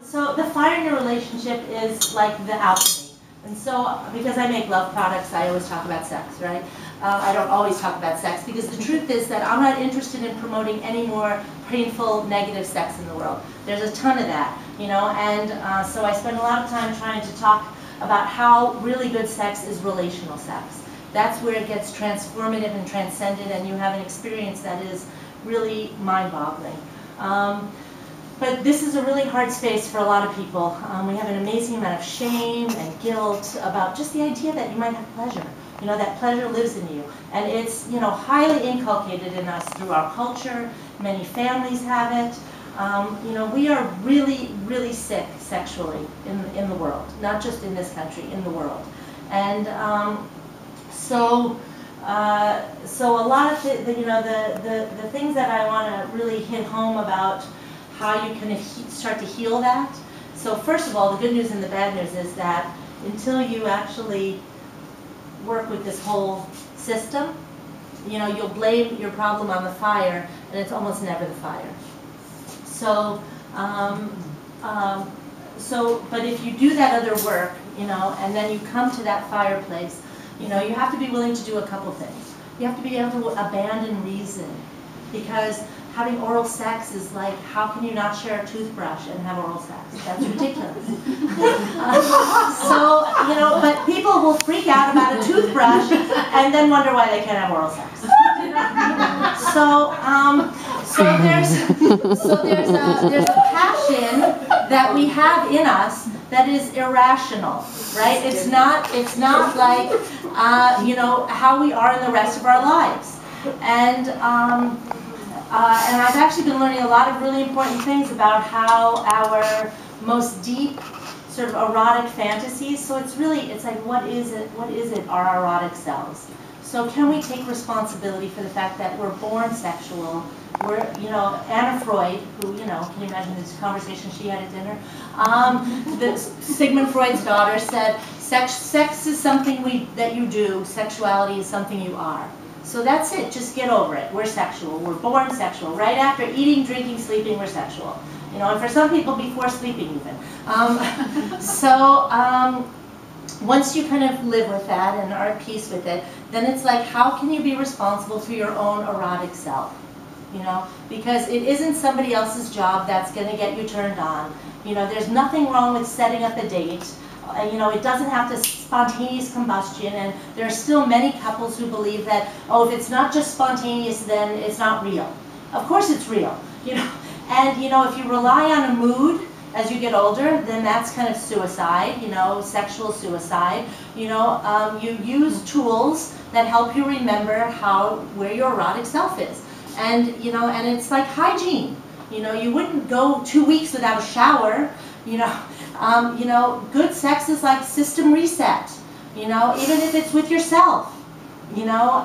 So the fire in your relationship is like the alchemy. And so, because I make love products, I always talk about sex, right? I don't always talk about sex, because the truth is that I'm not interested in promoting any more painful, negative sex in the world. There's a ton of that, you know, and so I spend a lot of time trying to talk about how really good sex is relational sex. That's where it gets transformative and transcended, and you have an experience that is really mind-boggling. But this is a really hard space for a lot of people. We have an amazing amount of shame and guilt about just the idea that you might have pleasure. You know, that pleasure lives in you. And it's, you know, highly inculcated in us through our culture. Many families have it. You know, we are really, really sick sexually in the world. Not just in this country, in the world. And so a lot of the things that I want to really hit home about how you can start to heal that. So first of all, the good news and the bad news is that until you actually work with this whole system, you know, you'll blame your problem on the fire, and it's almost never the fire. So, but if you do that other work, you know, and then you come to that fireplace, you know, you have to be willing to do a couple things. You have to be able to abandon reason, because having oral sex is like, how can you not share a toothbrush and have oral sex? That's ridiculous. So, you know, but people will freak out about a toothbrush and then wonder why they can't have oral sex. So there's a passion that we have in us that is irrational, right? It's not like, you know, how we are in the rest of our lives. And I've actually been learning a lot of really important things about how our most deep sort of erotic fantasies, so it's like, what is it, our erotic selves? So can we take responsibility for the fact that we're born sexual? We're, you know, Anna Freud, who, you know, can you imagine this conversation she had at dinner? Sigmund Freud's daughter said, sex is something that you do, sexuality is something you are. So that's it, just get over it. We're sexual, we're born sexual. Right after eating, drinking, sleeping, we're sexual. You know, and for some people before sleeping even. Once you kind of live with that and are at peace with it, then it's like, how can you be responsible for your own erotic self? You know, because it isn't somebody else's job that's going to get you turned on. You know, there's nothing wrong with setting up a date. You know, it doesn't have to spontaneous combustion, and there are still many couples who believe that, oh, if it's not just spontaneous, then it's not real. Of course it's real, you know. And, you know, if you rely on a mood as you get older, then that's kind of suicide, you know, sexual suicide. You know, you use tools that help you remember where your erotic self is. And, you know, and it's like hygiene. You know, you wouldn't go 2 weeks without a shower, you know. You know, good sex is like system reset, you know, even if it's with yourself, you know,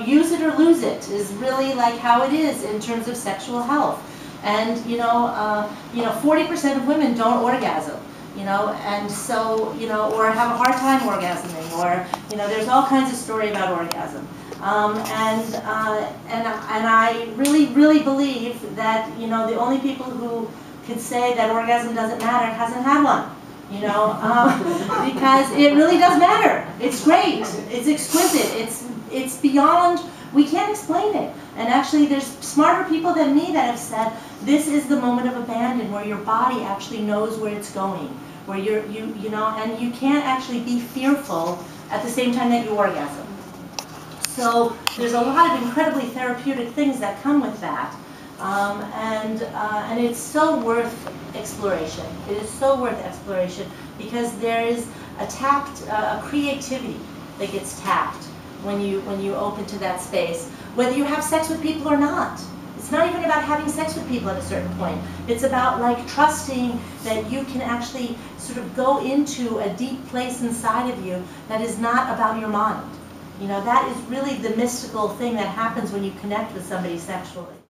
use it or lose it is really like how it is in terms of sexual health. And, you know, 40% of women don't orgasm, you know, and so, you know, or have a hard time orgasming, or, you know, there's all kinds of story about orgasm. And I really, really believe that, you know, the only people who could say that orgasm doesn't matter hasn't had one, you know, because it really does matter. It's great. It's exquisite. It's beyond, we can't explain it. And actually there's smarter people than me that have said this is the moment of abandon where your body actually knows where it's going, where you know, and you can't actually be fearful at the same time that you orgasm. So there's a lot of incredibly therapeutic things that come with that. And it's so worth exploration. It is so worth exploration because there is a creativity that gets tapped when you open to that space, whether you have sex with people or not. It's not even about having sex with people at a certain point. It's about like trusting that you can actually sort of go into a deep place inside of you that is not about your mind. You know, that is really the mystical thing that happens when you connect with somebody sexually.